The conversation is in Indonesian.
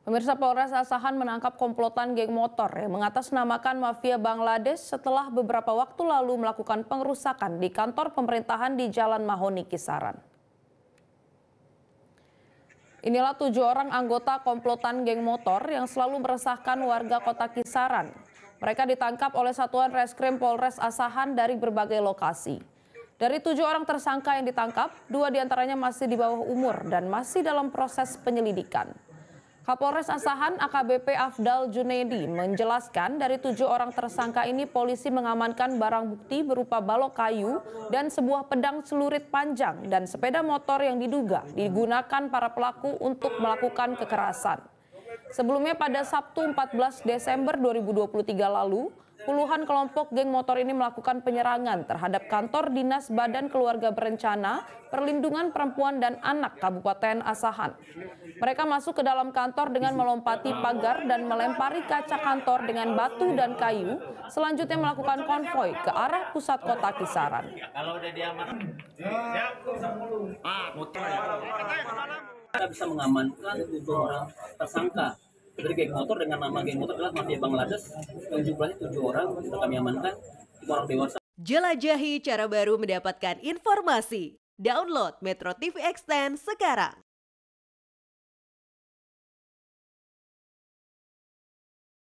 Pemirsa, Polres Asahan menangkap komplotan geng motor yang mengatasnamakan mafia Bangladesh setelah beberapa waktu lalu melakukan pengerusakan di kantor pemerintahan di Jalan Mahoni, Kisaran. Inilah 7 orang anggota komplotan geng motor yang selalu meresahkan warga kota Kisaran. Mereka ditangkap oleh Satuan Reskrim Polres Asahan dari berbagai lokasi. Dari 7 orang tersangka yang ditangkap, 2 diantaranya masih di bawah umur dan masih dalam proses penyelidikan. Kapolres Asahan AKBP Afdal Junaidi menjelaskan dari 7 orang tersangka ini polisi mengamankan barang bukti berupa balok kayu dan sebuah pedang celurit panjang dan sepeda motor yang diduga digunakan para pelaku untuk melakukan kekerasan. Sebelumnya pada Sabtu 14 Desember 2023 lalu, puluhan kelompok geng motor ini melakukan penyerangan terhadap kantor Dinas Badan Keluarga Berencana, Perlindungan Perempuan dan Anak Kabupaten Asahan. Mereka masuk ke dalam kantor dengan melompati pagar dan melempari kaca kantor dengan batu dan kayu, selanjutnya melakukan konvoi ke arah pusat kota Kisaran. Kita bisa mengamankan 7 orang tersangka dari geng motor dengan nama geng motor adalah mafia Bangladesh yang jumlahnya 7 orang. Sudah kami amankan 3 orang dewasa. Jelajahi cara baru mendapatkan informasi. Download Metro TV Extend sekarang.